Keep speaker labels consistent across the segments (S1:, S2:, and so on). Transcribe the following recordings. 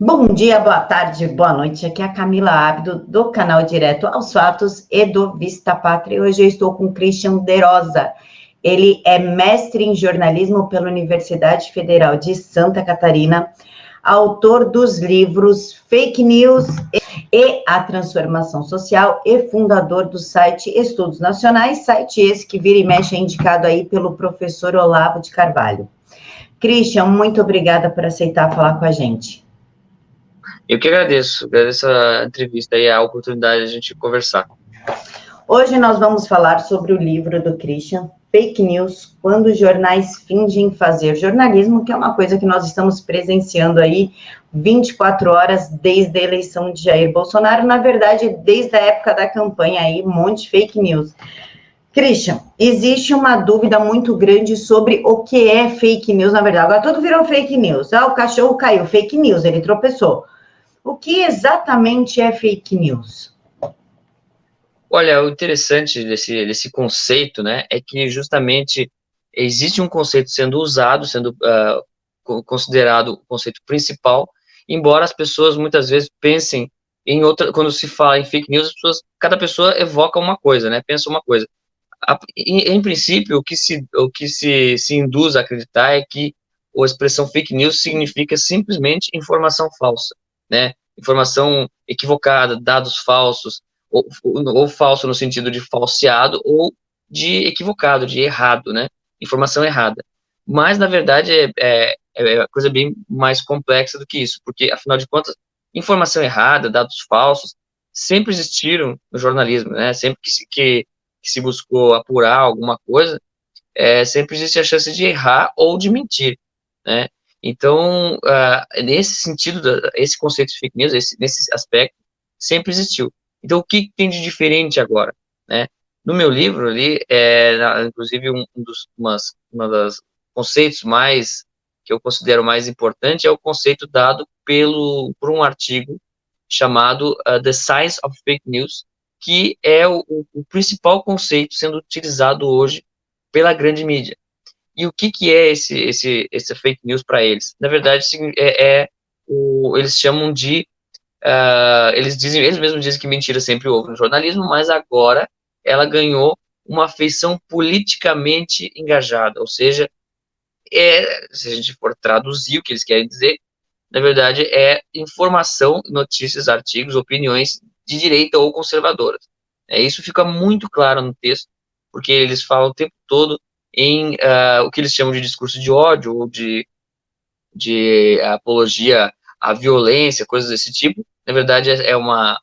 S1: Bom dia, boa tarde, boa noite. Aqui é a Camila Abdo, do canal Direto aos Fatos e do Vista Pátria. Hoje eu estou com o Christian De Rosa. Ele é mestre em jornalismo pela Universidade Federal de Santa Catarina, autor dos livros Fake News e a Transformação Social e fundador do site Estudos Nacionais, site esse que vira e mexe é indicado aí pelo professor Olavo de Carvalho. Christian, muito obrigada por aceitar falar com a gente.
S2: Eu que agradeço a entrevista e a oportunidade de a gente conversar.
S1: Hoje nós vamos falar sobre o livro do Christian, Fake News, quando os jornais fingem fazer jornalismo, que é uma coisa que nós estamos presenciando aí 24 horas desde a eleição de Jair Bolsonaro, na verdade, desde a época da campanha aí, um monte de fake news. Christian, existe uma dúvida muito grande sobre o que é fake news, na verdade. Agora tudo virou fake news. O cachorro caiu, fake news, ele tropeçou. O que exatamente é fake news?
S2: Olha, o interessante desse conceito, né, é que justamente existe um conceito sendo usado, sendo considerado o conceito principal, embora as pessoas muitas vezes pensem em outra, quando se fala em fake news, cada pessoa evoca uma coisa, né, pensa uma coisa. Em princípio, o que se induz a acreditar é que a expressão fake news significa simplesmente informação falsa, né? Informação equivocada, dados falsos, ou falso no sentido de falseado, ou de equivocado, de errado, né? Informação errada. Mas, na verdade, é uma coisa bem mais complexa do que isso, porque, afinal de contas, informação errada, dados falsos, sempre existiram no jornalismo, né? Sempre que se buscou apurar alguma coisa, sempre existe a chance de errar ou de mentir, né? Então, nesse sentido, esse conceito de fake news, nesse aspecto, sempre existiu. Então, o que tem de diferente agora, né? No meu livro ali, inclusive uma das conceitos mais que eu considero mais importante é o conceito dado por um artigo chamado The Science of Fake News, que é o principal conceito sendo utilizado hoje pela grande mídia. E o que é esse fake news para eles? Na verdade, eles chamam de eles mesmos dizem que mentira sempre houve no jornalismo, mas agora ela ganhou uma feição politicamente engajada, ou seja, se a gente for traduzir o que eles querem dizer, na verdade é informação, notícias, artigos, opiniões de direita ou conservadoras. Isso fica muito claro no texto, porque eles falam o tempo todo em o que eles chamam de discurso de ódio ou de apologia à violência, coisas desse tipo. Na verdade, é uma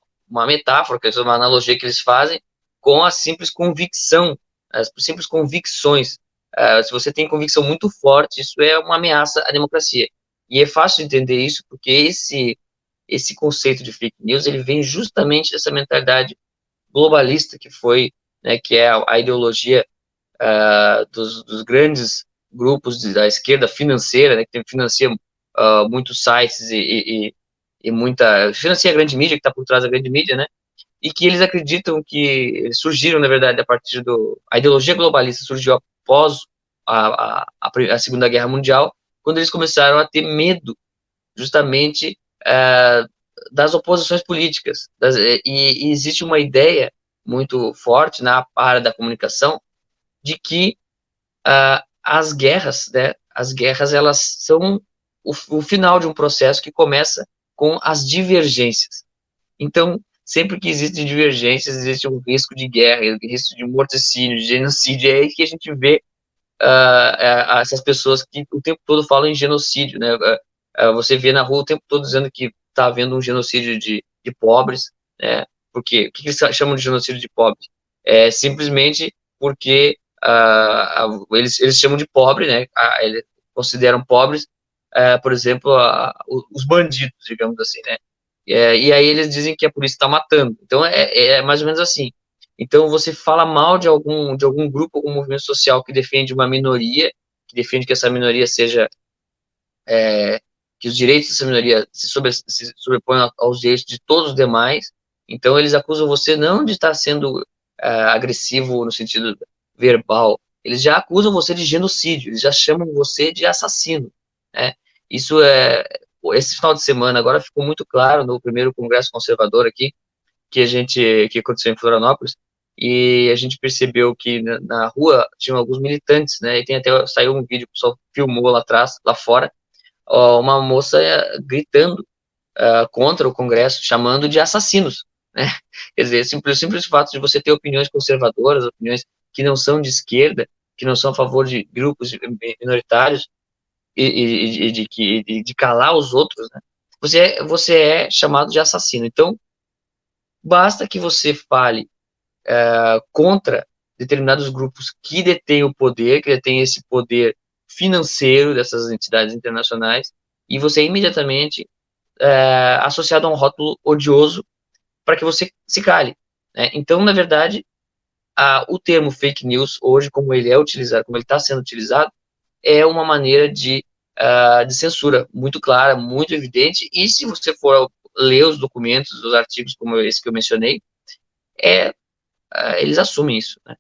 S2: metáfora, é uma analogia que eles fazem com a simples convicção, as simples convicções. Se você tem convicção muito forte, isso é uma ameaça à democracia. E é fácil de entender isso, porque esse conceito de fake news, ele vem justamente dessa mentalidade globalista que foi, né, que é a ideologia dos grandes grupos da esquerda financeira, né, que financia muitos sites e muita financia a grande mídia, que está por trás da grande mídia, né, e que eles acreditam que surgiram, na verdade, a partir a ideologia globalista surgiu após a Segunda Guerra Mundial, quando eles começaram a ter medo, justamente, das oposições políticas. E existe uma ideia muito forte na área da comunicação de que as guerras, né, elas são o final de um processo que começa com as divergências. Então, sempre que existem divergências, existe um risco de guerra, risco de morticínio, de genocídio. É aí que a gente vê essas pessoas que o tempo todo falam em genocídio, né? Você vê na rua o tempo todo dizendo que está havendo um genocídio de pobres, né? Porque o que eles chamam de genocídio de pobres? É simplesmente porque eles chamam de pobre, né? Eles consideram pobres, por exemplo, os bandidos, digamos assim, né? E aí eles dizem que a polícia está matando. Então é mais ou menos assim. Então você fala mal de algum grupo, algum movimento social que defende uma minoria, que defende que essa minoria seja que os direitos dessa minoria se sobreponham aos direitos de todos os demais. Então eles acusam você não de estar sendo agressivo no sentido verbal, eles já acusam você de genocídio, eles já chamam você de assassino, né? Isso esse final de semana agora ficou muito claro no primeiro Congresso Conservador aqui, que aconteceu em Florianópolis, e a gente percebeu que na rua tinham alguns militantes, né, e tem até, saiu um vídeo, o pessoal filmou lá atrás, lá fora, uma moça gritando contra o Congresso, chamando de assassinos, né? Quer dizer, simples fato de você ter opiniões conservadoras, opiniões que não são de esquerda, que não são a favor de grupos minoritários e de calar os outros, né? Você é chamado de assassino. Então, basta que você fale contra determinados grupos que detêm o poder, que detêm esse poder financeiro dessas entidades internacionais, e você imediatamente associado a um rótulo odioso para que você se cale, né? Então, na verdade, o termo fake news, hoje, como ele é utilizado, como ele está sendo utilizado, é uma maneira de censura muito clara, muito evidente, e se você for ler os documentos, os artigos como esse que eu mencionei, eles assumem isso, né?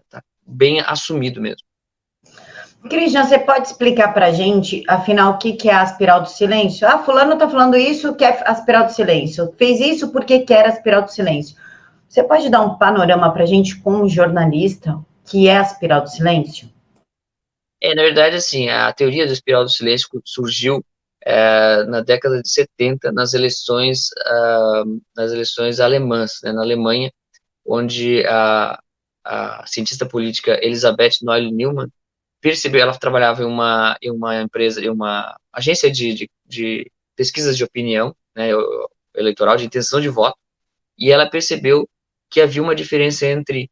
S2: Tá bem assumido mesmo.
S1: Christian, você pode explicar para a gente, afinal, o que é a espiral do silêncio? Ah, fulano está falando isso, quer a espiral do silêncio. Fez isso porque quer a espiral do silêncio. Você pode dar um panorama para a gente, como jornalista, que é a espiral do silêncio?
S2: Na verdade, assim, a teoria da espiral do silêncio surgiu na década de 70, nas eleições alemãs, né, na Alemanha, onde a cientista política Elisabeth Noelle-Neumann percebeu, ela trabalhava em uma empresa, em uma agência de pesquisas de opinião, né, eleitoral, de intenção de voto, e ela percebeu que havia uma diferença entre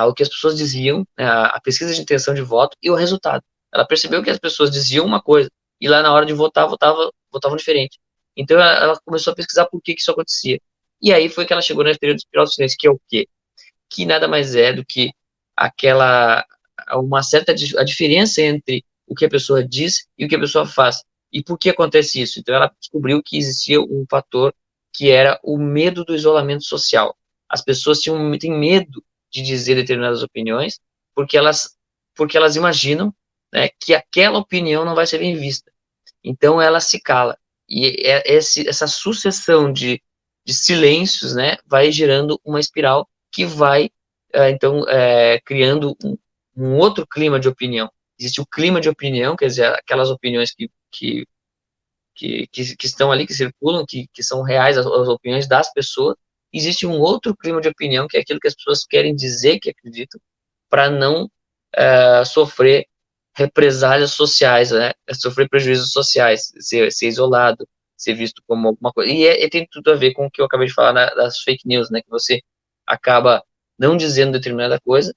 S2: o que as pessoas diziam, né, a pesquisa de intenção de voto e o resultado. Ela percebeu que as pessoas diziam uma coisa e lá na hora de votar, votavam diferente. Então ela começou a pesquisar por que isso acontecia. E aí foi que ela chegou na teoria do espiral do silêncio, que é o quê? Que nada mais é do que a diferença entre o que a pessoa diz e o que a pessoa faz. E por que acontece isso? Então ela descobriu que existia um fator que era o medo do isolamento social. As pessoas têm medo de dizer determinadas opiniões porque elas imaginam, né, que aquela opinião não vai ser bem vista. Então ela se cala. E essa sucessão de silêncios, né, vai gerando uma espiral que vai, então, criando um outro clima de opinião. Existe o clima de opinião, quer dizer, aquelas opiniões que estão ali, que circulam, que são reais, as opiniões das pessoas. Existe um outro clima de opinião, que é aquilo que as pessoas querem dizer que acreditam, para não sofrer represálias sociais, né? Sofrer prejuízos sociais, ser isolado, ser visto como alguma coisa. E tem tudo a ver com o que eu acabei de falar das fake news, né? Que você acaba não dizendo determinada coisa,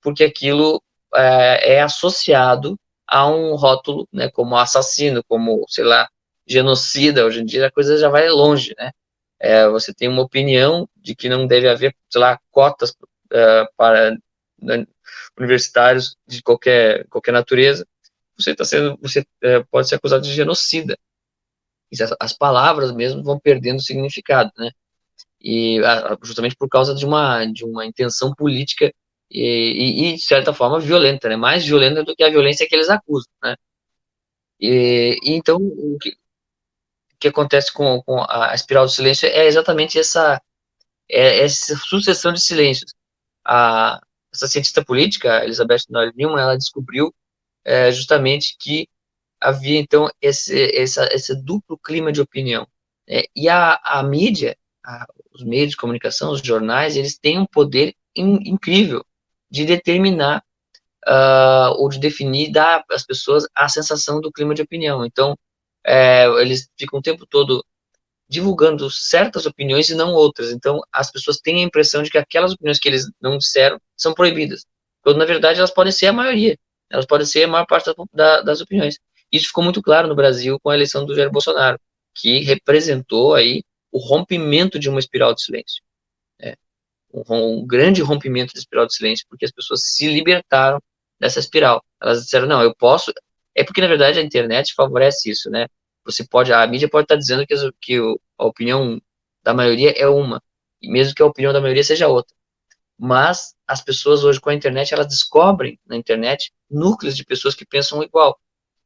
S2: porque aquilo é associado a um rótulo, né? Como assassino, como, sei lá, genocida. Hoje em dia a coisa já vai longe, né? Você tem uma opinião de que não deve haver, sei lá, cotas para universitários de qualquer natureza, você pode ser acusado de genocida. E as palavras mesmo vão perdendo significado, né? E justamente por causa de uma intenção política de certa forma violenta, né? Mais violenta do que a violência que eles acusam, né? E então o que acontece com a espiral do silêncio é exatamente essa sucessão de silêncios. A, essa cientista política, Elizabeth Noelle-Neumann, ela descobriu justamente que havia, então, esse duplo clima de opinião. E a mídia, os meios de comunicação, os jornais, eles têm um poder incrível de determinar ou de definir, dar às pessoas a sensação do clima de opinião. Então, eles ficam o tempo todo divulgando certas opiniões e não outras. Então, as pessoas têm a impressão de que aquelas opiniões que eles não disseram são proibidas, quando, na verdade, elas podem ser a maioria, elas podem ser a maior parte das opiniões. Isso ficou muito claro no Brasil com a eleição do Jair Bolsonaro, que representou aí o rompimento de uma espiral de silêncio. Né? Um grande rompimento de espiral de silêncio, porque as pessoas se libertaram dessa espiral. Elas disseram, não, eu posso... É porque, na verdade, a internet favorece isso, né? A mídia pode estar dizendo que a opinião da maioria é uma, e mesmo que a opinião da maioria seja outra. Mas as pessoas hoje com a internet, elas descobrem na internet núcleos de pessoas que pensam igual.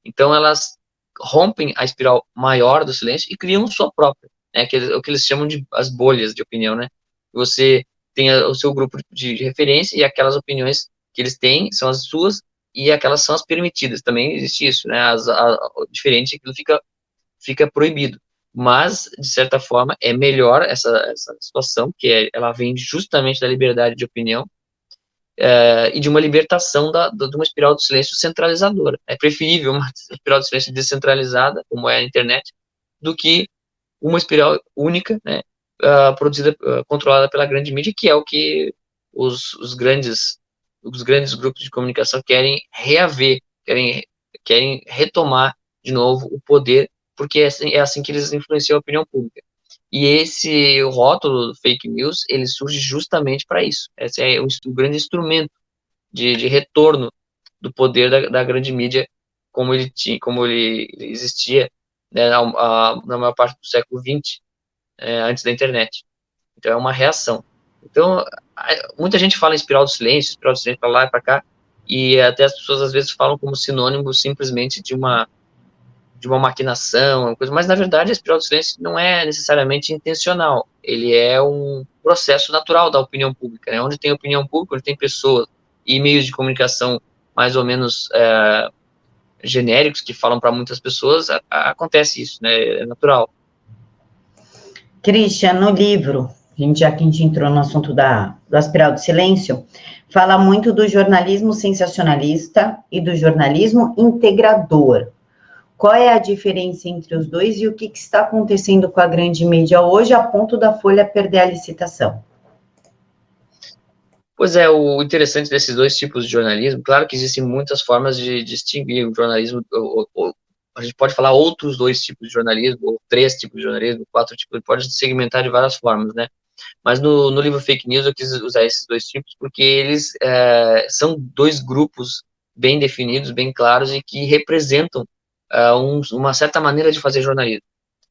S2: Então elas rompem a espiral maior do silêncio e criam sua própria, né, que é o que eles chamam de as bolhas de opinião, né? Você tem o seu grupo de referência e aquelas opiniões que eles têm são as suas e aquelas são as permitidas. Também existe isso, né? Diferente, aquilo fica proibido. Mas, de certa forma, é melhor essa situação, que ela vem justamente da liberdade de opinião, e de uma libertação de uma espiral do silêncio centralizadora. É preferível uma espiral do silêncio descentralizada, como é a internet, do que uma espiral única, né, produzida, controlada pela grande mídia, que é o que os grandes grupos de comunicação querem reaver, querem retomar de novo o poder, porque é assim que eles influenciam a opinião pública. E esse rótulo fake news, ele surge justamente para isso. Esse é o grande instrumento de retorno do poder da grande mídia, como ele existia, né, na maior parte do século XX, antes da internet. Então é uma reação. Então, muita gente fala em espiral do silêncio para lá e para cá, e até as pessoas às vezes falam como sinônimo simplesmente de uma maquinação, uma coisa, mas na verdade a espiral do silêncio não é necessariamente intencional, ele é um processo natural da opinião pública, né? Onde tem opinião pública, onde tem pessoas e meios de comunicação mais ou menos genéricos que falam para muitas pessoas, acontece isso, né? É natural.
S1: Christian, no livro, já que a gente entrou no assunto do espiral do silêncio, fala muito do jornalismo sensacionalista e do jornalismo integrador. Qual é a diferença entre os dois e o que está acontecendo com a grande mídia hoje, a ponto da Folha perder a licitação?
S2: Pois é, o interessante desses dois tipos de jornalismo, claro que existem muitas formas de distinguir o jornalismo, a gente pode falar outros dois tipos de jornalismo, ou três tipos de jornalismo, quatro tipos, pode segmentar de várias formas, né? Mas no livro Fake News eu quis usar esses dois tipos porque eles são dois grupos bem definidos, bem claros e que representam uma certa maneira de fazer jornalismo.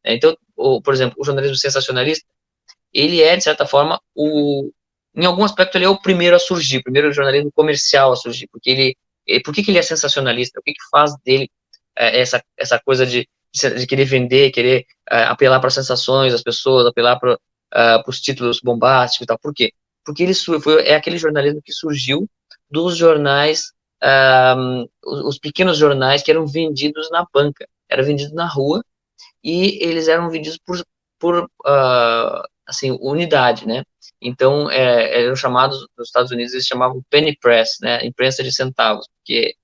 S2: Então, por exemplo, o jornalismo sensacionalista, ele é, de certa forma, em algum aspecto, ele é o primeiro a surgir, o primeiro jornalismo comercial a surgir, porque por que ele é sensacionalista? O que faz dele essa coisa de querer vender, querer apelar para as sensações das pessoas, apelar para os títulos bombásticos e tal. Por quê? Porque é aquele jornalismo que surgiu dos jornais, os pequenos jornais que eram vendidos na banca, eram vendidos na rua, e eles eram vendidos por assim, unidade, né? Então, eram chamados, nos Estados Unidos, eles chamavam penny press, né? Imprensa de centavos, porque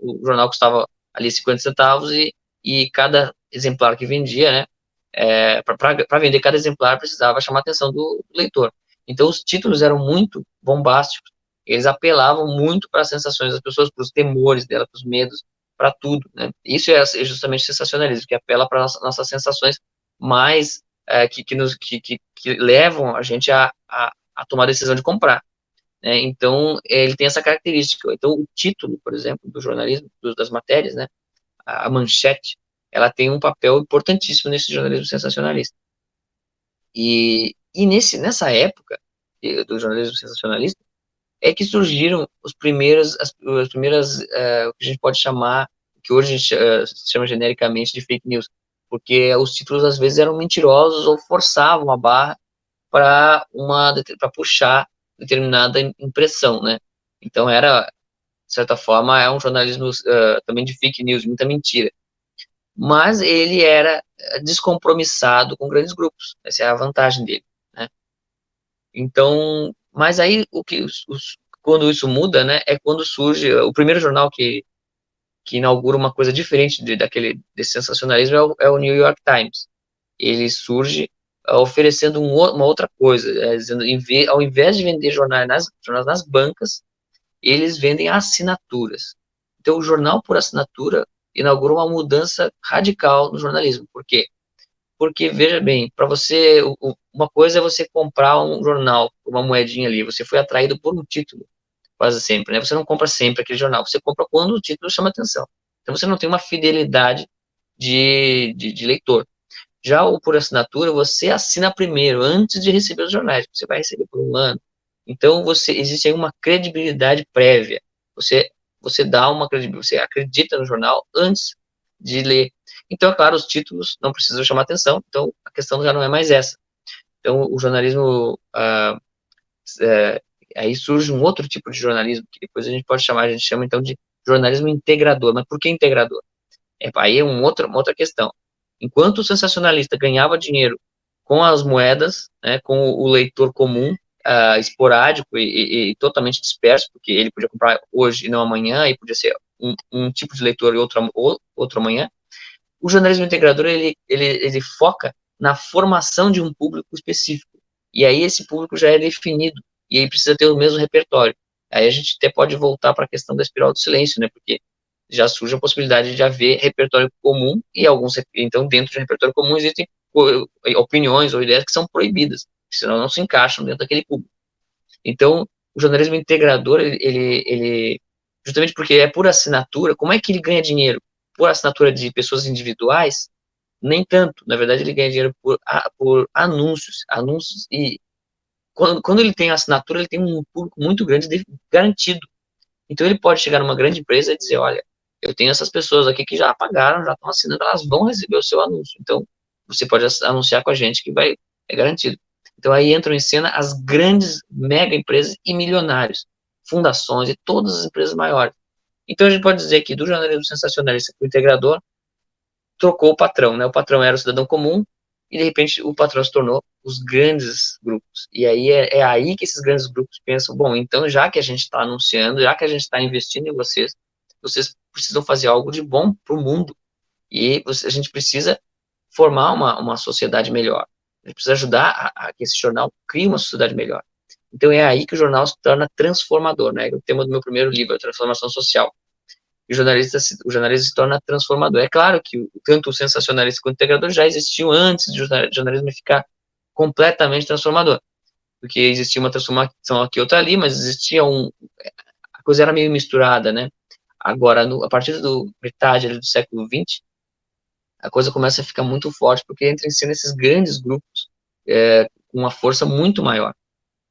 S2: o jornal custava ali 50 centavos e cada exemplar que vendia, né? Para vender cada exemplar, precisava chamar a atenção do leitor. Então, os títulos eram muito bombásticos, eles apelavam muito para as sensações das pessoas, para os temores dela, para os medos, para tudo, né? Isso é justamente sensacionalismo, que apela para nossas sensações mais que levam a gente a tomar a decisão de comprar, né? Então, ele tem essa característica. Então, o título, por exemplo, do jornalismo, das matérias, né? A manchete, ela tem um papel importantíssimo nesse jornalismo sensacionalista. E nessa época do jornalismo sensacionalista é que surgiram as primeiras, o que a gente pode chamar, que hoje a gente chama genericamente de fake news, porque os títulos às vezes eram mentirosos ou forçavam a barra para puxar determinada impressão, né? Então era, de certa forma, é um jornalismo também de fake news, muita mentira. Mas ele era descompromissado com grandes grupos, essa é a vantagem dele, né? Então, mas aí quando isso muda, né, é quando surge o primeiro jornal que inaugura uma coisa diferente desse sensacionalismo é o New York Times. Ele surge oferecendo uma outra coisa, dizendo, ao invés de vender jornais nas bancas, eles vendem assinaturas. Então, o jornal por assinatura inaugurou uma mudança radical no jornalismo. Por quê? Porque, veja bem, para você, uma coisa é você comprar um jornal, uma moedinha ali, você foi atraído por um título, quase sempre, né? Você não compra sempre aquele jornal, você compra quando o título chama atenção. Então, você não tem uma fidelidade de leitor. Já o por assinatura, você assina primeiro, antes de receber os jornais, você vai receber por um ano. Então, existe aí uma credibilidade prévia. Você dá uma credibilidade, você acredita no jornal antes de ler. Então, é claro, os títulos não precisam chamar atenção, então a questão já não é mais essa. Então, o jornalismo, aí surge um outro tipo de jornalismo, que depois a gente chama então de jornalismo integrador. Mas por que integrador? Aí é uma outra questão. Enquanto o sensacionalista ganhava dinheiro com as moedas, né, com o leitor comum, esporádico e totalmente disperso, porque ele podia comprar hoje e não amanhã, e podia ser um tipo de leitor e outro amanhã, o jornalismo integrador, ele foca na formação de um público específico. E aí esse público já é definido, e aí precisa ter o mesmo repertório. Aí a gente até pode voltar para a questão da espiral do silêncio, né, porque já surge a possibilidade de haver repertório comum, e então dentro de repertório comum existem opiniões ou ideias que são proibidas, senão não se encaixam dentro daquele público. Então, o jornalismo integrador, ele justamente porque é por assinatura, como é que ele ganha dinheiro? Por assinatura de pessoas individuais? Nem tanto. Na verdade, ele ganha dinheiro por anúncios. E quando ele tem assinatura, ele tem um público muito grande garantido. Então, ele pode chegar numa grande empresa e dizer, olha, eu tenho essas pessoas aqui que já pagaram, já estão assinando, elas vão receber o seu anúncio. Então, você pode anunciar com a gente que é garantido. Então, aí entram em cena as grandes mega empresas e milionários, fundações e todas as empresas maiores. Então, a gente pode dizer que do jornalismo sensacionalista para o integrador, trocou o patrão, né? O patrão era o cidadão comum e, de repente, o patrão se tornou os grandes grupos. E aí é aí que esses grandes grupos pensam, bom, então, já que a gente está anunciando, já que a gente está investindo em vocês precisam fazer algo de bom para o mundo. E a gente precisa formar uma sociedade melhor. A gente precisa ajudar a que esse jornal crie uma sociedade melhor. Então, é aí que o jornal se torna transformador, né? O tema do meu primeiro livro, a transformação social. E o jornalista se torna transformador. É claro que tanto o sensacionalista quanto o integrador já existiam antes do jornalismo ficar completamente transformador. Porque existia uma transformação aqui, outra ali, mas existia a coisa era meio misturada, né? Agora, a partir do metade do século XX, a coisa começa a ficar muito forte, porque entra em cena esses grandes grupos com uma força muito maior.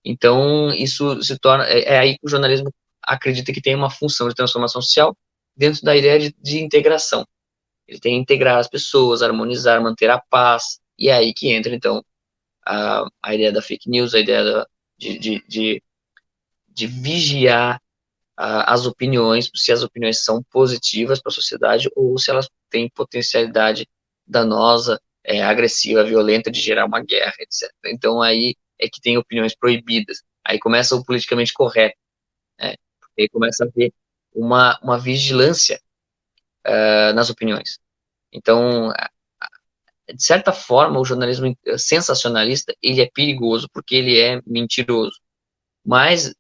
S2: Então, isso se torna... aí que o jornalismo acredita que tem uma função de transformação social dentro da ideia de integração. Ele tem que integrar as pessoas, harmonizar, manter a paz, e é aí que entra, então, a ideia da fake news, a ideia de vigiar as opiniões, se as opiniões são positivas para a sociedade ou se elas têm potencialidade danosa, agressiva, violenta, de gerar uma guerra, etc. Então, aí é que tem opiniões proibidas. Aí começa o politicamente correto, né? Aí começa a haver uma vigilância nas opiniões. Então, de certa forma, o jornalismo sensacionalista, ele é perigoso porque ele é mentiroso, mas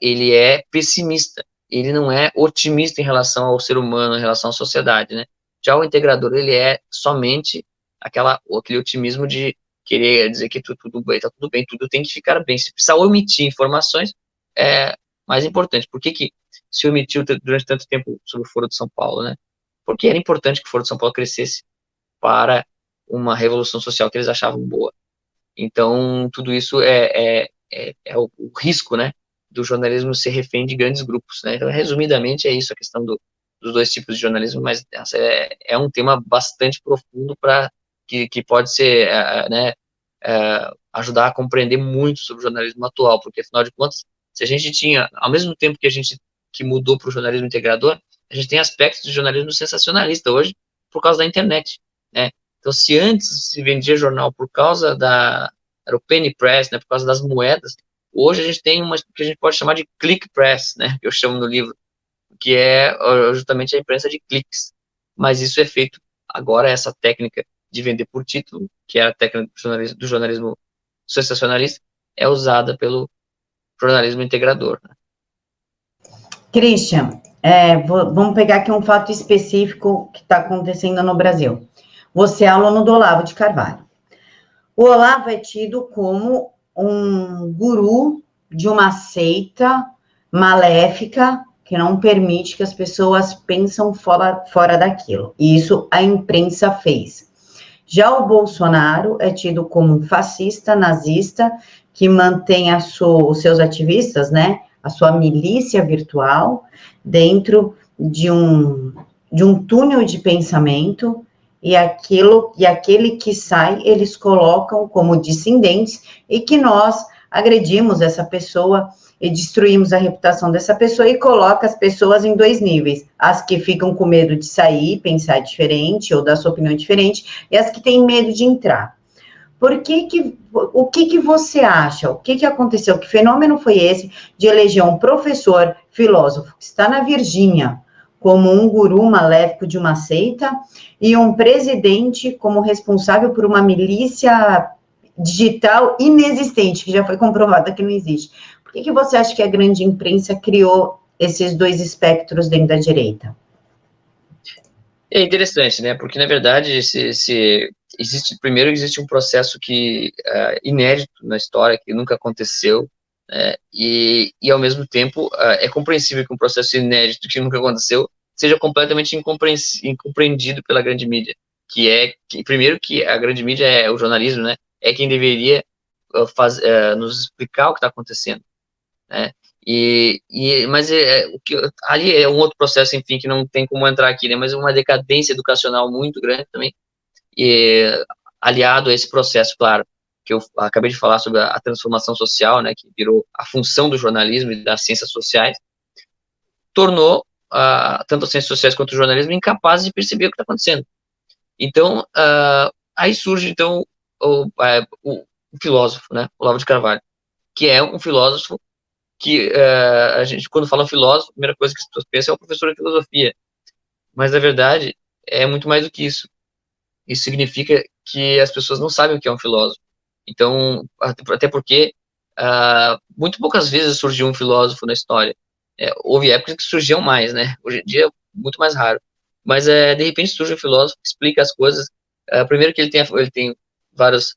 S2: ele é pessimista, ele não é otimista em relação ao ser humano, em relação à sociedade, né? Já o integrador, ele é somente aquele otimismo de querer dizer que tudo bem, tudo tem que ficar bem. Se precisar omitir informações, é mais importante. Por que se omitiu durante tanto tempo sobre o Foro de São Paulo, né? Porque era importante que o Foro de São Paulo crescesse para uma revolução social que eles achavam boa. Então, tudo isso é o risco, né, do jornalismo ser refém de grandes grupos, né? Então, resumidamente, é isso a questão dos dois tipos de jornalismo, mas é um tema bastante profundo que pode ser, né, ajudar a compreender muito sobre o jornalismo atual, porque, afinal de contas, se a gente tinha, ao mesmo tempo que mudou para o jornalismo integrador, a gente tem aspectos de jornalismo sensacionalista hoje por causa da internet, né? Então, se antes se vendia jornal por causa era o penny press, né, por causa das moedas, hoje a gente tem uma que a gente pode chamar de click press, né, que eu chamo no livro, que é justamente a imprensa de cliques. Mas isso é feito agora, essa técnica de vender por título, que é a técnica do jornalismo sensacionalista, é usada pelo jornalismo integrador, né?
S1: Christian, vamos pegar aqui um fato específico que está acontecendo no Brasil. Você é aluno do Olavo de Carvalho. O Olavo é tido como um guru de uma seita maléfica que não permite que as pessoas pensem fora daquilo. E isso a imprensa fez. Já o Bolsonaro é tido como um fascista, nazista, que mantém os seus ativistas, né, a sua milícia virtual, dentro de de um túnel de pensamento, e aquele que sai, eles colocam como dissidentes, e que nós agredimos essa pessoa e destruímos a reputação dessa pessoa e coloca as pessoas em dois níveis, as que ficam com medo de sair, pensar diferente ou dar sua opinião diferente, e as que têm medo de entrar. O que você acha? O que aconteceu? Que fenômeno foi esse de eleger um professor filósofo que está na Virgínia como um guru maléfico de uma seita e um presidente como responsável por uma milícia digital inexistente, que já foi comprovada que não existe? Por que você acha que a grande imprensa criou esses dois espectros dentro da direita?
S2: É interessante, né? Porque, na verdade, existe um processo que inédito na história, que nunca aconteceu, e ao mesmo tempo, é compreensível que um processo inédito que nunca aconteceu seja completamente incompreendido pela grande mídia, primeiro, que a grande mídia é o jornalismo, né? É quem deveria nos explicar o que está acontecendo, né? Mas ali é um outro processo, enfim, que não tem como entrar aqui, né? Mas uma decadência educacional muito grande também, e aliado a esse processo, claro, que eu acabei de falar sobre a transformação social, né, que virou a função do jornalismo e das ciências sociais, tornou tanto as ciências sociais quanto o jornalismo incapazes de perceber o que está acontecendo. Então, aí surge, então, o filósofo, né, Olavo de Carvalho, que é um filósofo que a gente, quando fala filósofo, a primeira coisa que as pessoas pensam é o professor de filosofia, mas, na verdade, é muito mais do que isso. Isso significa que as pessoas não sabem o que é um filósofo. Então, até porque muito poucas vezes surgiu um filósofo na história. Houve épocas que surgiam mais, né? Hoje em dia é muito mais raro. Mas, de repente, surge um filósofo que explica as coisas. Primeiro que ele tem vários,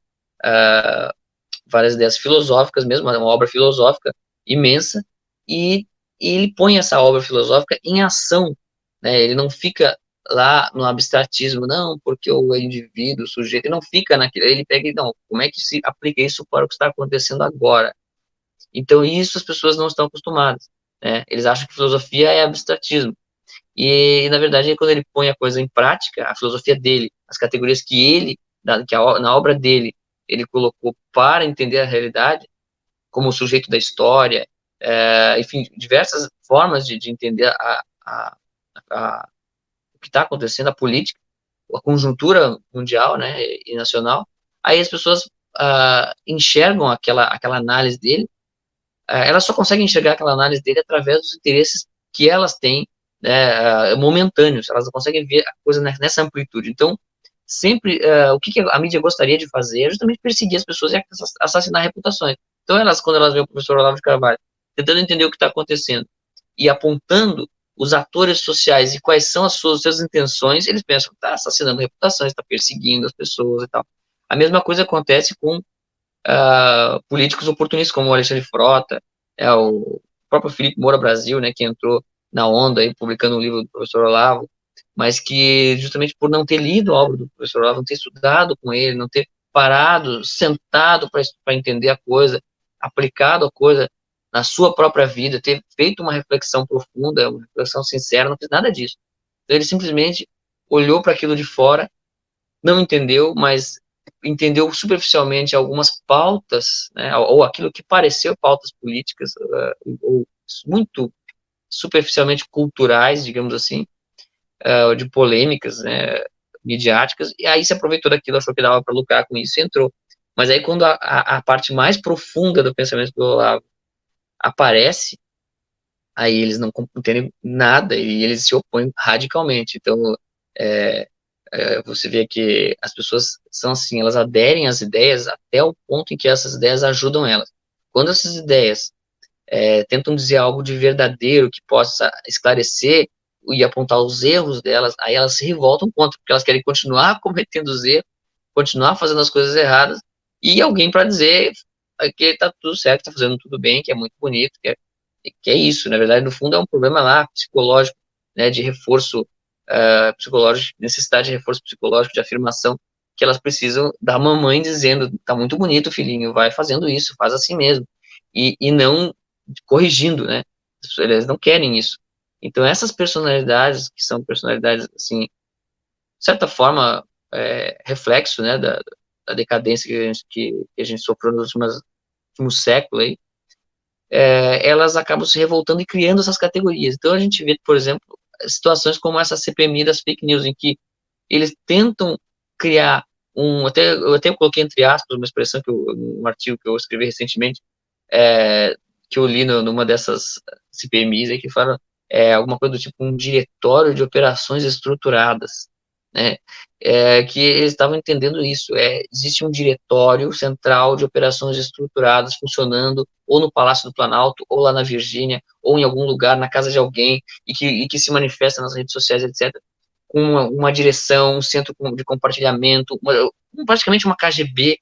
S2: várias ideias filosóficas mesmo, uma obra filosófica imensa, e ele põe essa obra filosófica em ação, né? Ele não fica lá no abstratismo, não, porque o indivíduo, o sujeito, ele não fica naquilo, ele pega e, não, como é que se aplica isso para o que está acontecendo agora? Então, isso as pessoas não estão acostumadas, né? Eles acham que filosofia é abstratismo, e na verdade, quando ele põe a coisa em prática, a filosofia dele, as categorias na obra dele, ele colocou para entender a realidade, como o sujeito da história, enfim, diversas formas de entender o que está acontecendo, a política, a conjuntura mundial, né, e nacional. Aí as pessoas enxergam aquela análise dele, elas só conseguem enxergar aquela análise dele através dos interesses que elas têm, né, momentâneos, elas não conseguem ver a coisa nessa amplitude. Então, sempre, o que a mídia gostaria de fazer é justamente perseguir as pessoas e assassinar reputações. Então, quando elas veem o professor Olavo de Carvalho tentando entender o que está acontecendo e apontando os atores sociais e quais são as suas intenções, eles pensam que está assassinando reputações, está perseguindo as pessoas e tal. A mesma coisa acontece com políticos oportunistas, como o Alexandre Frota, o próprio Felipe Moura Brasil, né, que entrou na onda aí, publicando um livro do professor Olavo, mas que justamente por não ter lido a obra do professor Olavo, não ter estudado com ele, não ter parado, sentado para entender a coisa, aplicado a coisa na sua própria vida, ter feito uma reflexão profunda, uma reflexão sincera, não fez nada disso. Então ele simplesmente olhou para aquilo de fora, não entendeu, mas entendeu superficialmente algumas pautas, né, ou aquilo que pareceu pautas políticas, ou muito superficialmente culturais, digamos assim, de polêmicas, né, midiáticas, e aí se aproveitou daquilo, achou que dava para lucrar com isso e entrou. Mas aí quando a parte mais profunda do pensamento do Olavo aparece, aí eles não entendem nada e eles se opõem radicalmente. Então, você vê que as pessoas são assim, elas aderem às ideias até o ponto em que essas ideias ajudam elas. Quando essas ideias tentam dizer algo de verdadeiro que possa esclarecer e apontar os erros delas, aí elas se revoltam contra, porque elas querem continuar cometendo os erros, continuar fazendo as coisas erradas, e alguém para dizer que está tudo certo, está fazendo tudo bem, que é muito bonito, que é isso. Na verdade, no fundo, é um problema lá psicológico, né, de reforço psicológico, necessidade de reforço psicológico, de afirmação, que elas precisam da mamãe dizendo, tá muito bonito, filhinho, vai fazendo isso, faz assim mesmo, e não corrigindo, né, eles não querem isso. Então, essas personalidades, que são personalidades, assim, de certa forma, reflexo, né, da decadência que a gente sofreu nos últimos séculos aí, elas acabam se revoltando e criando essas categorias. Então, a gente vê, por exemplo, situações como essa CPMI das fake news, em que eles tentam criar eu até coloquei entre aspas uma expressão, um artigo que eu escrevi recentemente, que eu li numa dessas CPMIs, que fala alguma coisa do tipo um diretório de operações estruturadas, né? Que eles estavam entendendo isso. Existe um diretório central de operações estruturadas funcionando ou no Palácio do Planalto, ou lá na Virgínia, ou em algum lugar, na casa de alguém, e que se manifesta nas redes sociais, etc., com uma direção, um centro de compartilhamento, praticamente uma KGB,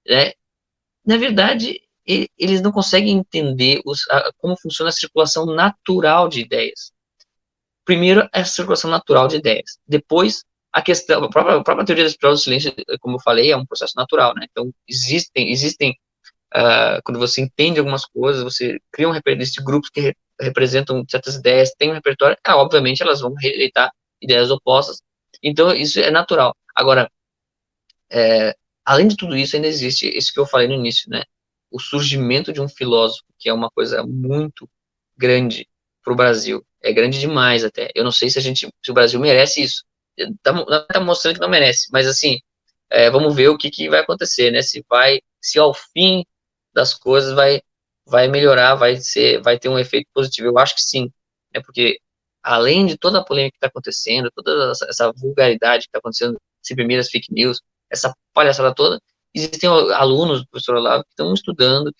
S2: né? Na verdade, eles não conseguem entender como funciona a circulação natural de ideias. Primeiro, a circulação natural de ideias. Depois, a própria teoria da espiral do silêncio, como eu falei, é um processo natural, né? Então, existem quando você entende algumas coisas, você cria de grupos que representam certas ideias, tem um repertório, obviamente elas vão rejeitar ideias opostas, então isso é natural. Agora, além de tudo isso, ainda existe isso que eu falei no início, né? O surgimento de um filósofo, que é uma coisa muito grande para o Brasil. É grande demais até. Eu não sei se o Brasil merece isso. Tá mostrando que não merece, mas assim, vamos ver o que vai acontecer, né? Se ao fim das coisas vai melhorar, vai ter um efeito positivo. Eu acho que sim, né? Porque além de toda a polêmica que está acontecendo, toda essa vulgaridade que está acontecendo, se primeiras fake news, essa palhaçada toda, existem alunos do professor Olavo que estão estudando,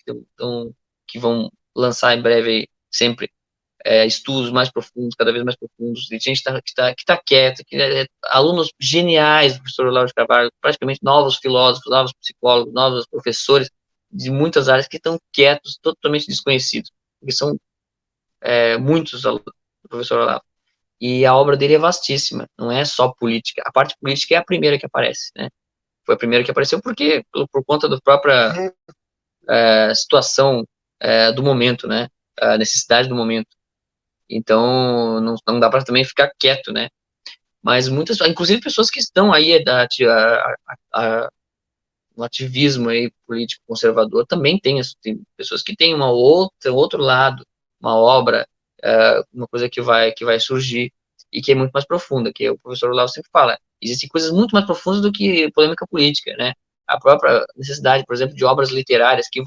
S2: que vão lançar em breve aí, sempre estudos mais profundos, cada vez mais profundos, de gente que tá quieta, alunos geniais do professor Olavo de Carvalho, praticamente novos filósofos, novos psicólogos, novos professores de muitas áreas que estão quietos, totalmente desconhecidos, porque são muitos alunos do professor Olavo. E a obra dele é vastíssima, não é só política. A parte política é a primeira que aparece, né? Foi a primeira que apareceu por conta da própria situação do momento, né? A necessidade do momento. Então, não dá para também ficar quieto, né? Mas inclusive pessoas que estão aí no ativismo aí político conservador também tem pessoas que têm outro lado, uma obra, uma coisa que vai surgir e que é muito mais profunda, que o professor Olavo sempre fala. Existem coisas muito mais profundas do que polêmica política, né? A própria necessidade, por exemplo, de obras literárias que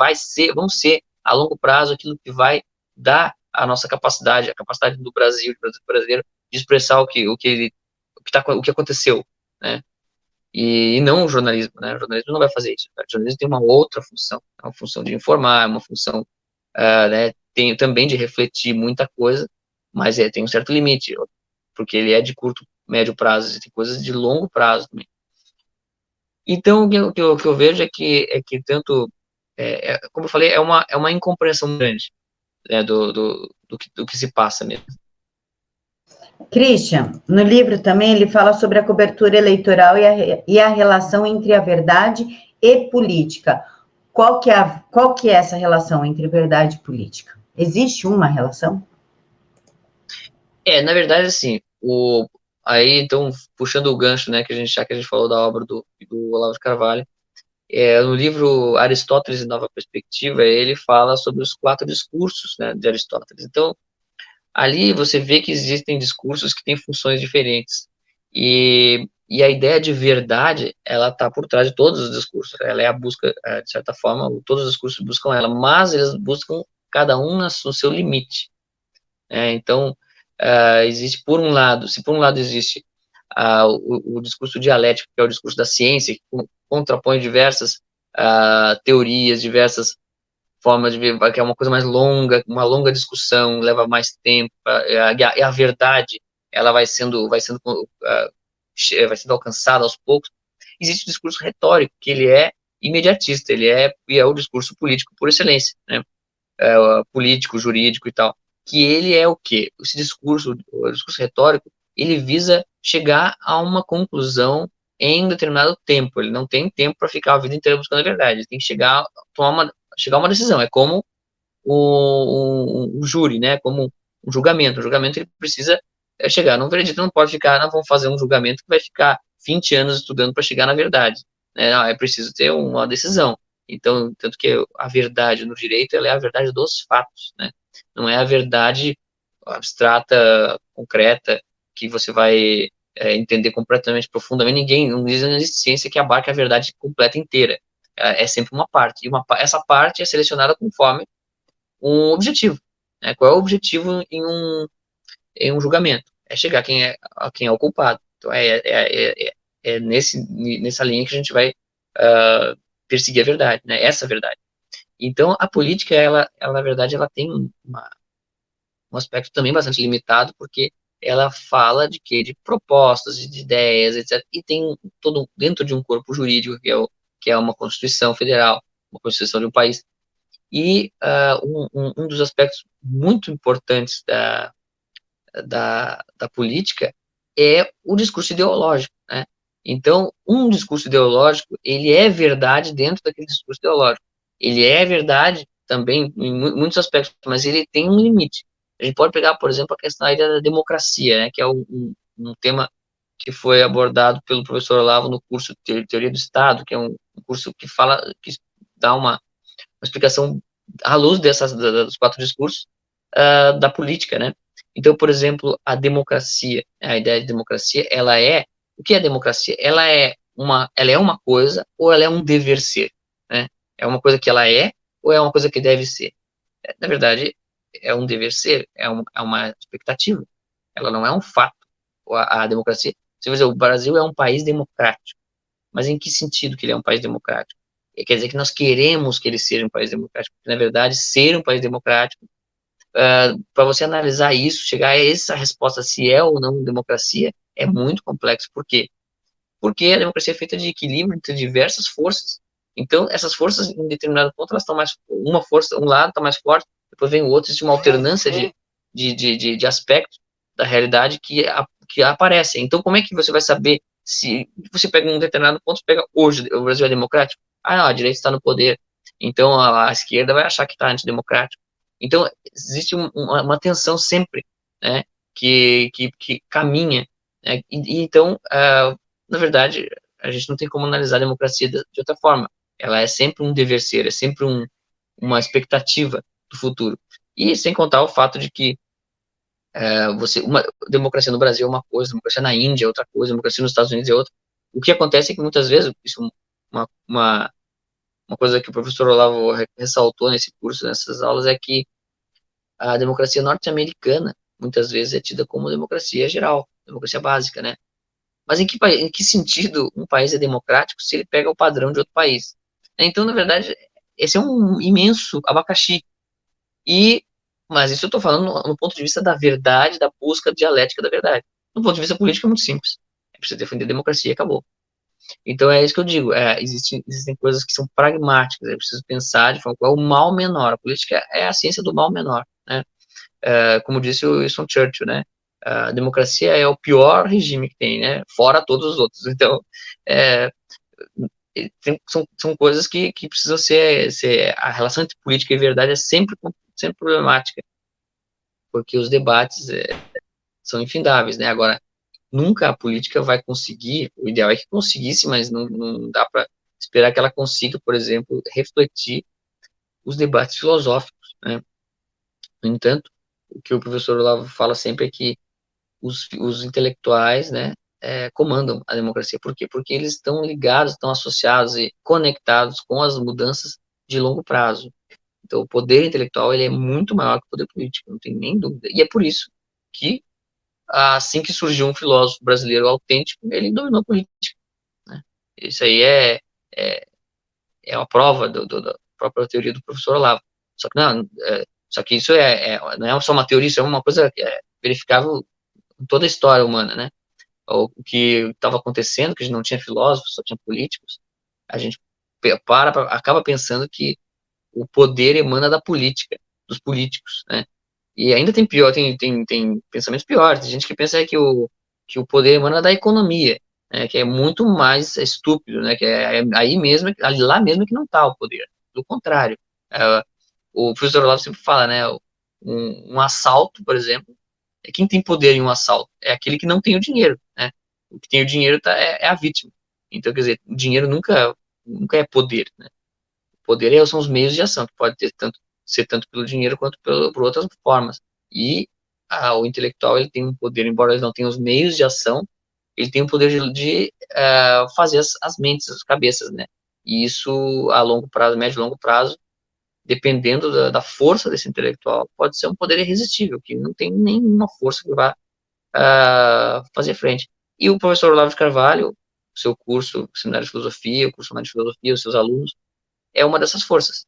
S2: vão ser a longo prazo aquilo que vai dar a nossa capacidade, a capacidade do Brasil, do brasileiro, de expressar o que aconteceu, né? E não o jornalismo, né? O jornalismo não vai fazer isso. O jornalismo tem uma outra função, é uma função de informar, é uma função, né, tem também de refletir muita coisa, mas tem um certo limite, porque ele é de curto, médio prazo, e tem coisas de longo prazo também. Então, o que eu vejo é que tanto, como eu falei, é uma incompreensão grande, né, do que se passa mesmo.
S1: Christian, no livro também ele fala sobre a cobertura eleitoral e a relação entre a verdade e política. Qual que é essa relação entre verdade e política? Existe uma relação?
S2: Na verdade, assim, aí, então, puxando o gancho, né, que a gente falou da obra do Olavo de Carvalho, no livro Aristóteles e Nova Perspectiva, ele fala sobre os 4 discursos, né, de Aristóteles. Então, ali você vê que existem discursos que têm funções diferentes. E a ideia de verdade, ela está por trás de todos os discursos. Ela é a busca, de certa forma, todos os discursos buscam ela, mas eles buscam cada um no seu limite. Então, existe, por um lado, se por um lado existe o discurso dialético, que é o discurso da ciência, que contrapõe diversas teorias, diversas formas de ver, que é uma coisa mais longa, uma longa discussão, leva mais tempo, e a verdade, ela vai sendo alcançada aos poucos. Existe o discurso retórico, que ele é imediatista, e é o discurso político por excelência, né? Político, jurídico e tal, que ele é o quê? O discurso retórico, ele visa chegar a uma conclusão em um determinado tempo, ele não tem tempo para ficar a vida inteira buscando a verdade, ele tem que chegar a uma decisão, é como o júri, né, como um julgamento. O julgamento ele precisa chegar num veredito, não pode ficar, não vamos fazer um julgamento que vai ficar 20 anos estudando para chegar na verdade. Né? Não, é preciso ter uma decisão. Então, tanto que a verdade no direito, ela é a verdade dos fatos, né? Não é a verdade abstrata, concreta, que você vai entender completamente, profundamente. Não existe ciência que abarque a verdade completa inteira. É sempre uma parte. E essa parte é selecionada conforme um objetivo. Né? Qual é o objetivo em um julgamento? É chegar a quem é o culpado. Então, nessa linha que a gente vai perseguir a verdade, né? Essa verdade. Então, a política, ela na verdade, ela tem um aspecto também bastante limitado, porque ela fala de quê? De propostas, de ideias, etc. E tem todo dentro de um corpo jurídico, que é uma Constituição Federal, uma Constituição de um país. E um dos aspectos muito importantes da política é o discurso ideológico, né? Então, um discurso ideológico, ele é verdade dentro daquele discurso ideológico. Ele é verdade também em muitos aspectos, mas ele tem um limite. A gente pode pegar, por exemplo, a questão aí da democracia, né, que é um tema que foi abordado pelo professor Olavo no curso de Teoria do Estado, que é um curso que dá uma explicação à luz dos quatro discursos da política, né? Então, por exemplo, a democracia, a ideia de democracia, o que é democracia? Ela é uma coisa ou ela é um dever ser, né? É uma coisa que ela é ou é uma coisa que deve ser? Na verdade, é um dever ser, é uma expectativa. Ela não é um fato. A democracia, você vai dizer, o Brasil é um país democrático. Mas em que sentido que ele é um país democrático? Quer dizer que nós queremos que ele seja um país democrático, porque, na verdade, ser um país democrático, para você analisar isso, chegar a essa resposta se é ou não democracia, é muito complexo. Por quê? Porque a democracia é feita de equilíbrio entre diversas forças. Então, essas forças, em determinado ponto, elas estão uma força, um lado está mais forte, depois vem o outro, existe uma alternância de aspectos da realidade que aparecem. Então, como é que você vai saber se você pega um determinado ponto, pega hoje, o Brasil é democrático? Ah, não, a direita está no poder, então a esquerda vai achar que está antidemocrático. Então, existe uma tensão sempre, né, que caminha, né, então, na verdade, a gente não tem como analisar a democracia de outra forma. Ela é sempre um dever ser, é sempre uma expectativa do futuro. E sem contar o fato de que uma democracia no Brasil é uma coisa, democracia na Índia é outra coisa, democracia nos Estados Unidos é outra. O que acontece é que muitas vezes, isso uma coisa que o professor Olavo ressaltou nesse curso, nessas aulas, é que a democracia norte-americana muitas vezes é tida como democracia geral, democracia básica, né? Mas em que sentido um país é democrático se ele pega o padrão de outro país? Então, na verdade, esse é um imenso abacaxi. Mas isso eu estou falando no ponto de vista da verdade, da busca dialética da verdade. No ponto de vista político é muito simples. É preciso defender a democracia e acabou. Então é isso que eu digo. Existem coisas que são pragmáticas. É preciso pensar de forma qual é o mal menor. A política é a ciência do mal menor, né? Como disse o Winston Churchill, né? A democracia é o pior regime que tem, né? Fora todos os outros. Então, é, são coisas que precisam ser. A relação entre política e verdade é sempre problemática, porque os debates são infindáveis, né? Agora, nunca a política vai conseguir, o ideal é que conseguisse, mas não dá para esperar que ela consiga, por exemplo, refletir os debates filosóficos, né? No entanto, o que o professor Olavo fala sempre é que os intelectuais, né, comandam a democracia. Por quê? Porque eles estão ligados, estão associados e conectados com as mudanças de longo prazo. Então, o poder intelectual ele é muito maior que o poder político, não tem nem dúvida. E é por isso que, assim que surgiu um filósofo brasileiro autêntico, ele dominou a política, né? Isso aí é, é uma prova da própria teoria do professor Olavo. Só que, não, só que isso não é só uma teoria, isso é uma coisa verificável em toda a história humana, né? O que estava acontecendo, que a gente não tinha filósofos, só tinha políticos, a gente acaba pensando que o poder emana da política, dos políticos, né? E ainda tem pior, tem pensamentos piores. Tem gente que pensa que o poder emana da economia, né? Que é muito mais estúpido, né? Que aí mesmo, lá mesmo que não está o poder. Do contrário, o professor Olavo sempre fala, né? um assalto, por exemplo, quem tem poder em um assalto é aquele que não tem o dinheiro, né? O que tem o dinheiro é a vítima. Então, quer dizer, o dinheiro nunca é poder, né? O poder são os meios de ação, que pode ser tanto pelo dinheiro quanto por outras formas. E o intelectual, ele tem um poder, embora ele não tenha os meios de ação, ele tem o poder de fazer as mentes, as cabeças, né? E isso, a longo prazo, médio e longo prazo, dependendo da força desse intelectual, pode ser um poder irresistível, que não tem nenhuma força que vá fazer frente. E o professor Olavo de Carvalho, seu curso, Seminário de Filosofia, o curso de Filosofia, os seus alunos, é uma dessas forças.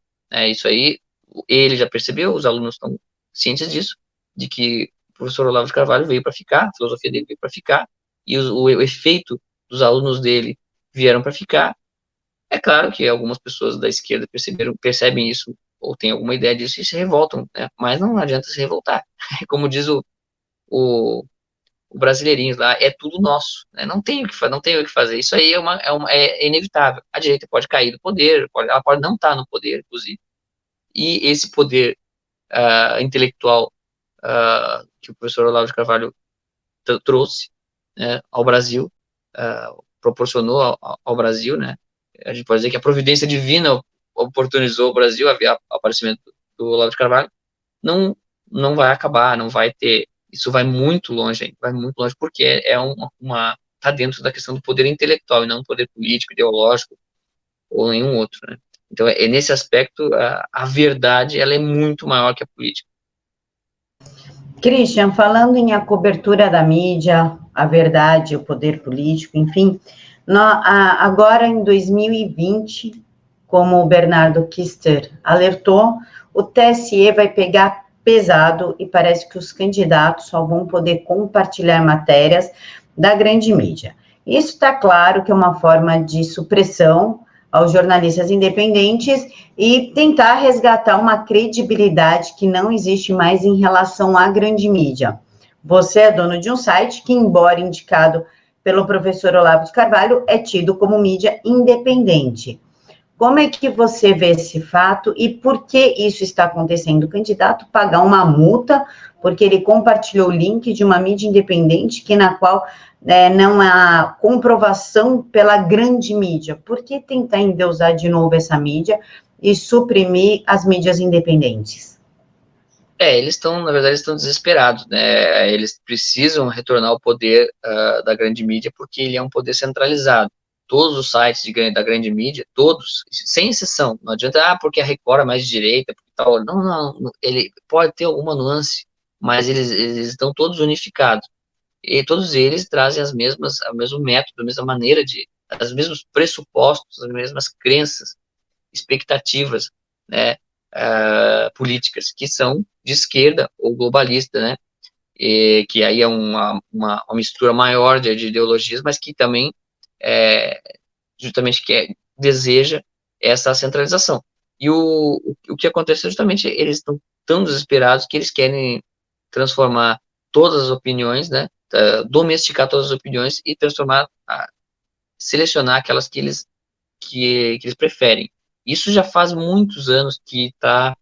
S2: Isso aí, ele já percebeu, os alunos estão cientes disso, de que o professor Olavo de Carvalho veio para ficar, a filosofia dele veio para ficar, e o efeito dos alunos dele vieram para ficar. É claro que algumas pessoas da esquerda percebem isso, ou têm alguma ideia disso, e se revoltam, né? Mas não adianta se revoltar. Como diz o, o Brasileirinhos lá, é tudo nosso, né? Não tem o que fazer. Isso aí é inevitável. A direita pode cair do poder, ela pode não estar no poder, inclusive. E esse poder intelectual que o professor Olavo de Carvalho trouxe, né, ao Brasil, proporcionou ao Brasil, né? A gente pode dizer que a providência divina oportunizou o Brasil, o aparecimento do Olavo de Carvalho, não vai acabar, não vai ter, isso vai muito longe, hein? Vai muito longe, porque tá dentro da questão do poder intelectual, e não do poder político, ideológico, ou nenhum outro, né? Então, nesse aspecto, a verdade, ela é muito maior que a política.
S1: Christian, falando em a cobertura da mídia, a verdade, o poder político, enfim, agora em 2020, como o Bernardo Kister alertou, o TSE vai pegar pesado e parece que os candidatos só vão poder compartilhar matérias da grande mídia. Isso está claro que é uma forma de supressão aos jornalistas independentes e tentar resgatar uma credibilidade que não existe mais em relação à grande mídia. Você é dono de um site que, embora indicado pelo professor Olavo de Carvalho, é tido como mídia independente. Como é que você vê esse fato e por que isso está acontecendo? O candidato pagar uma multa porque ele compartilhou o link de uma mídia independente na qual não há comprovação pela grande mídia. Por que tentar endeusar de novo essa mídia e suprimir as mídias independentes?
S2: Eles estão, na verdade, estão desesperados, né? Eles precisam retornar ao poder da grande mídia porque ele é um poder centralizado. Todos os sites da grande mídia, todos, sem exceção, não adianta, porque a Record é mais de direita, tal. Não, ele pode ter alguma nuance, mas eles estão todos unificados. E todos eles trazem o mesmo método, a mesma maneira os mesmos pressupostos, as mesmas crenças, expectativas, né, políticas, que são de esquerda ou globalista, né, e que aí é uma mistura maior de ideologias, mas que também justamente deseja essa centralização. E o que acontece é justamente eles estão tão desesperados que eles querem transformar todas as opiniões, né, domesticar todas as opiniões e selecionar aquelas que eles preferem. Isso já faz muitos anos que está,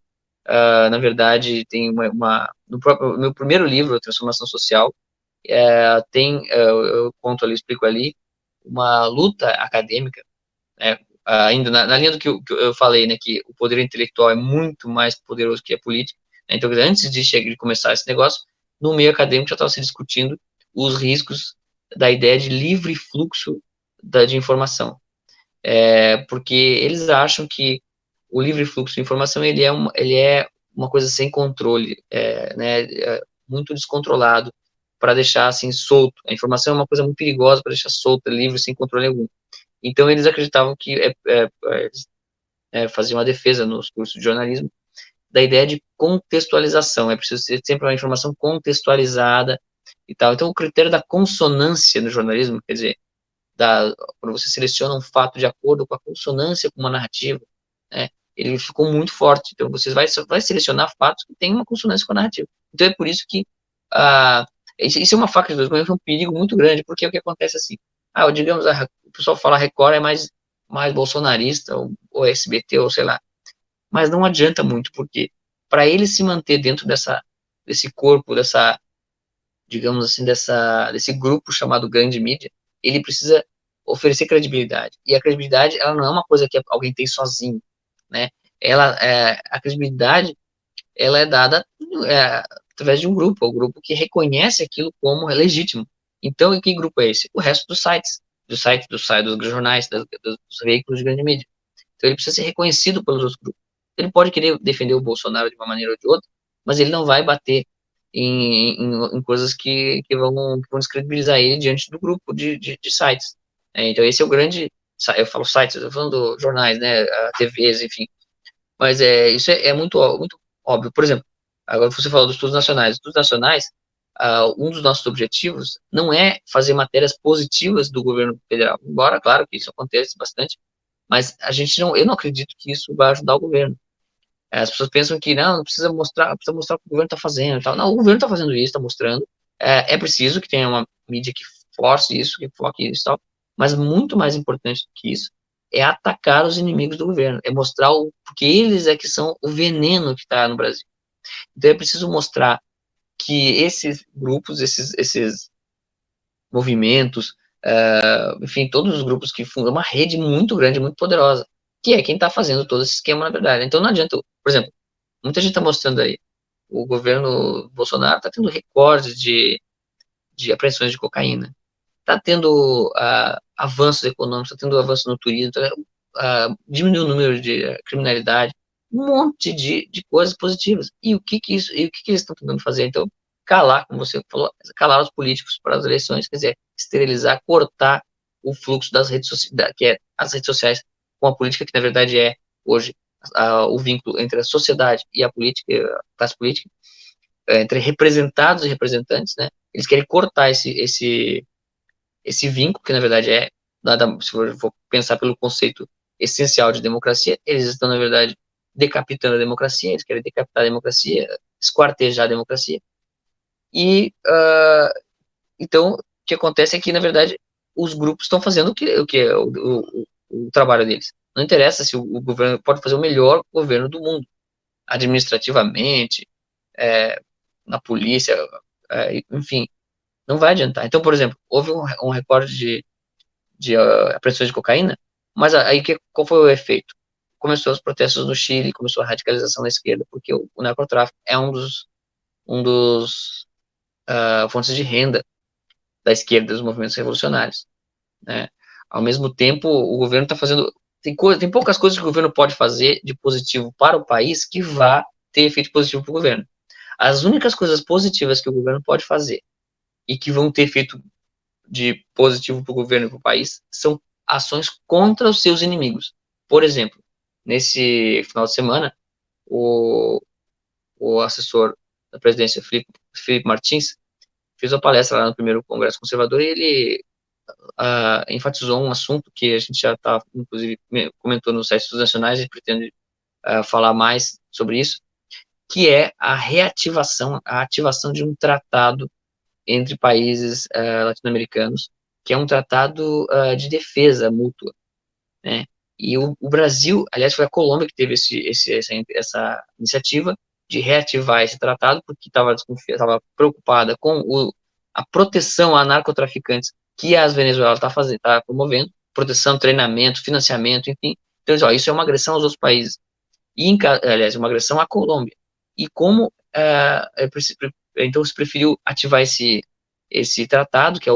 S2: na verdade, tem no meu primeiro livro, Transformação Social, eu conto ali, explico ali, uma luta acadêmica, né, ainda na linha do que eu falei, né, que o poder intelectual é muito mais poderoso que a política, né, então antes de começar esse negócio, no meio acadêmico já estava se discutindo os riscos da ideia de livre fluxo de informação, porque eles acham que o livre fluxo de informação ele é uma coisa sem controle, né, muito descontrolado, para deixar assim solto. A informação é uma coisa muito perigosa para deixar solta, livre, sem controle algum. Então eles acreditavam que faziam uma defesa nos cursos de jornalismo da ideia de contextualização. É preciso ter sempre uma informação contextualizada e tal. Então o critério da consonância no jornalismo, quer dizer, quando você seleciona um fato de acordo com a consonância com uma narrativa, né, ele ficou muito forte. Então, você vai selecionar fatos que têm uma consonância com a narrativa. Então, é por isso que isso é uma faca de dois gumes, é um perigo muito grande, porque o que acontece assim, digamos, o pessoal fala Record é mais bolsonarista, ou SBT, ou sei lá, mas não adianta muito, porque para ele se manter dentro desse corpo, dessa, digamos assim, desse grupo chamado grande mídia, ele precisa oferecer credibilidade. E a credibilidade, ela não é uma coisa que alguém tem sozinho, né? A credibilidade, ela é dada através de um grupo, o grupo que reconhece aquilo como legítimo. Então, e que grupo é esse? O resto dos sites, dos jornais, dos veículos de grande mídia. Então, ele precisa ser reconhecido pelos outros grupos. Ele pode querer defender o Bolsonaro de uma maneira ou de outra, mas ele não vai bater em coisas que vão descredibilizar ele diante do grupo de sites. Então, esse é o grande. Eu falo sites, eu estou falando jornais, né, TVs, enfim. Mas isso é muito óbvio. Por exemplo, agora você falou dos estudos nacionais. Os estudos nacionais, um dos nossos objetivos não é fazer matérias positivas do governo federal, embora, claro, que isso acontece bastante, mas eu não acredito que isso vai ajudar o governo. As pessoas pensam que não precisa mostrar o que o governo está fazendo e tal. Não, o governo está fazendo isso, está mostrando. É preciso que tenha uma mídia que force isso, que foque isso e tal. Mas muito mais importante do que isso é atacar os inimigos do governo, é mostrar porque eles é que são o veneno que está no Brasil. Então é preciso mostrar que esses grupos, esses movimentos, enfim, todos os grupos que fundam uma rede muito grande, muito poderosa, que é quem está fazendo todo esse esquema, na verdade. Então não adianta, por exemplo, muita gente está mostrando aí, o governo Bolsonaro está tendo recordes de apreensões de cocaína, está tendo avanços econômicos, está tendo avanço no turismo, diminuiu o número de criminalidade, um monte de coisas positivas. E o que eles estão tentando fazer? Então, calar, como você falou, calar os políticos para as eleições, quer dizer, esterilizar, cortar o fluxo das redes sociais, que é as redes sociais, com a política, que na verdade é, hoje, o vínculo entre a sociedade e a política, a classe política, entre representados e representantes, né? Eles querem cortar esse vínculo, que na verdade se for pensar pelo conceito essencial de democracia, eles estão, na verdade, decapitando a democracia, eles querem decapitar a democracia, esquartejar a democracia. E, então, o que acontece é que, na verdade, os grupos estão fazendo o que é o trabalho deles. Não interessa se o governo pode fazer o melhor governo do mundo, administrativamente, na polícia, enfim, não vai adiantar. Então, por exemplo, houve um recorde de apreensões de cocaína, mas aí qual foi o efeito? Começou os protestos no Chile, começou a radicalização da esquerda, porque o narcotráfico é um dos fontes de renda da esquerda, dos movimentos revolucionários, né? Ao mesmo tempo, o governo está fazendo tem poucas coisas que o governo pode fazer de positivo para o país que vá ter efeito positivo para o governo. As únicas coisas positivas que o governo pode fazer e que vão ter efeito de positivo para o governo e para o país são ações contra os seus inimigos. Por exemplo, nesse final de semana, o assessor da presidência, Felipe Martins, fez uma palestra lá no primeiro Congresso Conservador e ele enfatizou um assunto que a gente já está, inclusive, comentou no site dos nacionais e pretende falar mais sobre isso, que é a ativação de um tratado entre países latino-americanos, que é um tratado de defesa mútua, né? E o Brasil, aliás, foi a Colômbia que teve essa iniciativa de reativar esse tratado, porque estava preocupada com a proteção a narcotraficantes que a Venezuela está promovendo, proteção, treinamento, financiamento, enfim. Então, isso é uma agressão aos outros países. Aliás, uma agressão à Colômbia. E como então se preferiu ativar esse tratado, que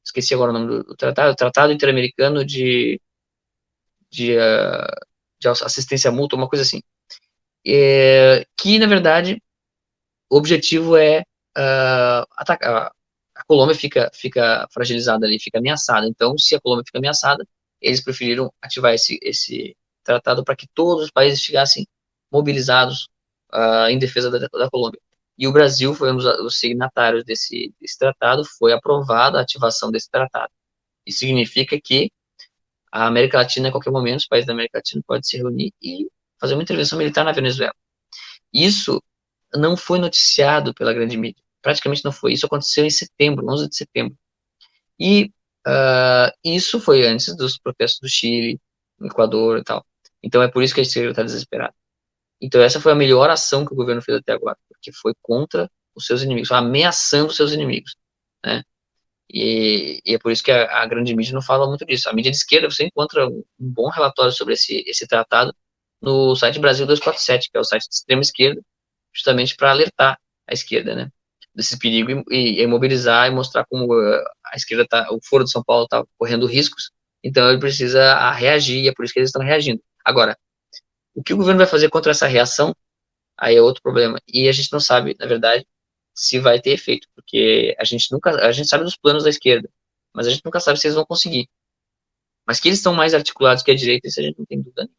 S2: esqueci agora o nome do tratado, Tratado Interamericano de, uh, de Assistência Mútua, uma coisa assim, que, na verdade, o objetivo é atacar. A Colômbia fica fragilizada ali, fica ameaçada. Então, se a Colômbia fica ameaçada, eles preferiram ativar esse tratado para que todos os países ficassem mobilizados em defesa da Colômbia. E o Brasil foi um dos signatários desse tratado, foi aprovada a ativação desse tratado. Isso significa que a América Latina, a qualquer momento, os países da América Latina podem se reunir e fazer uma intervenção militar na Venezuela. Isso não foi noticiado pela grande mídia, praticamente não foi. Isso aconteceu em setembro, 11 de setembro. E isso foi antes dos protestos do Chile, no Equador e tal. Então é por isso que a esquerda está desesperada. Então, essa foi a melhor ação que o governo fez até agora, porque foi contra os seus inimigos, ameaçando os seus inimigos, né? E é por isso que a grande mídia não fala muito disso. A mídia de esquerda, você encontra um bom relatório sobre esse tratado no site Brasil 247, que é o site de extrema esquerda, justamente para alertar a esquerda, né, desse perigo e mobilizar e mostrar como a esquerda o Foro de São Paulo está correndo riscos, então ele precisa reagir, e é por isso que eles estão reagindo. Agora, o que o governo vai fazer contra essa reação, aí é outro problema, e a gente não sabe, na verdade, se vai ter efeito, porque a gente sabe dos planos da esquerda, mas a gente nunca sabe se eles vão conseguir. Mas que eles estão mais articulados que a direita, isso a gente não tem dúvida.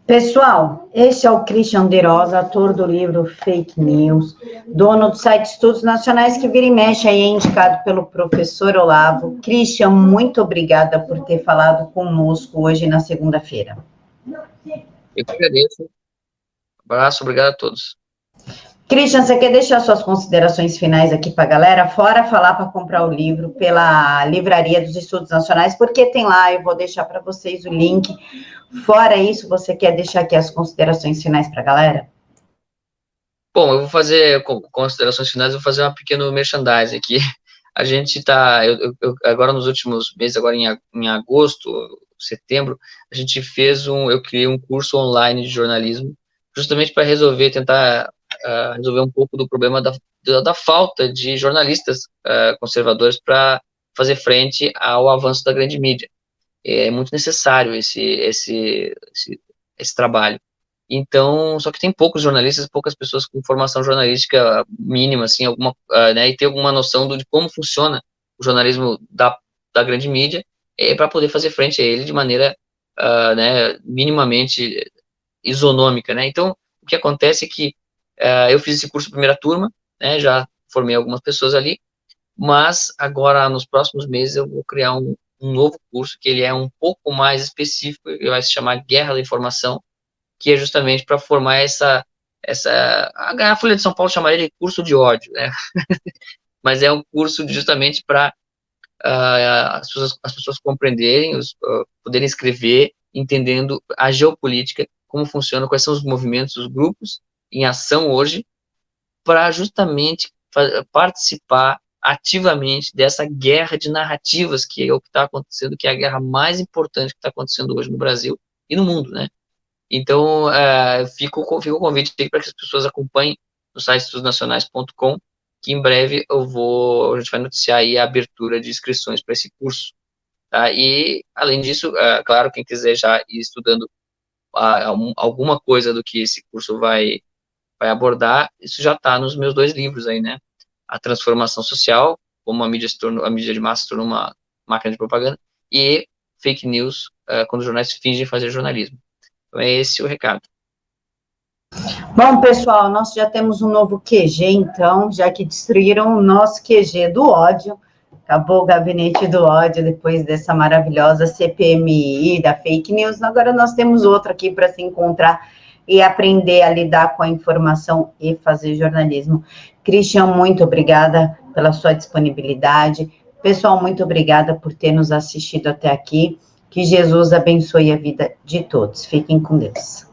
S1: Pessoal, esse é o Christian De Rosa, autor do livro Fake News, dono do site Estudos Nacionais, que vira e mexe aí, é indicado pelo professor Olavo. Christian, muito obrigada por ter falado conosco hoje na segunda-feira.
S2: Eu que agradeço. Um abraço, obrigado a todos.
S1: Christian, você quer deixar suas considerações finais aqui para a galera? Fora falar para comprar o livro pela Livraria dos Estudos Nacionais, porque tem lá, eu vou deixar para vocês o link. Fora isso, você quer deixar aqui as considerações finais para a galera?
S2: Bom, eu vou fazer considerações finais, eu vou fazer uma pequena merchandising aqui. A gente está, agora nos últimos meses, agora em agosto, setembro, eu criei um curso online de jornalismo, justamente para tentar resolver um pouco do problema da falta de jornalistas conservadores para fazer frente ao avanço da grande mídia. É muito necessário esse trabalho. Então, só que tem poucos jornalistas, poucas pessoas com formação jornalística mínima, assim, né, e ter alguma noção de como funciona o jornalismo da grande mídia, para poder fazer frente a ele de maneira, né, minimamente isonômica, né. Então, o que acontece é que eu fiz esse curso primeira turma, né, já formei algumas pessoas ali, mas agora, nos próximos meses, eu vou criar um novo curso, que ele é um pouco mais específico, ele vai se chamar Guerra da Informação, que é justamente para formar a Folha de São Paulo chamaria de curso de ódio, né? Mas é um curso justamente para as pessoas compreenderem, poderem escrever, entendendo a geopolítica, como funciona, quais são os movimentos, os grupos em ação hoje, para justamente participar ativamente dessa guerra de narrativas, que é o que está acontecendo, que é a guerra mais importante que está acontecendo hoje no Brasil e no mundo, né? Então, fica o convite para que as pessoas acompanhem no site estudosnacionais.com, que em breve a gente vai noticiar aí a abertura de inscrições para esse curso. Tá? E, além disso, claro, quem quiser já ir estudando alguma coisa do que esse curso vai abordar, isso já está nos meus 2 livros aí, né? A Transformação Social, como a mídia de massa se tornou uma máquina de propaganda, e Fake News, quando os jornais fingem fazer jornalismo. Então, é esse o recado.
S1: Bom, pessoal, nós já temos um novo QG, então, já que destruíram o nosso QG do ódio, acabou o gabinete do ódio depois dessa maravilhosa CPMI da fake news, agora nós temos outro aqui para se encontrar e aprender a lidar com a informação e fazer jornalismo. Christian, muito obrigada pela sua disponibilidade. Pessoal, muito obrigada por ter nos assistido até aqui. Que Jesus abençoe a vida de todos. Fiquem com Deus.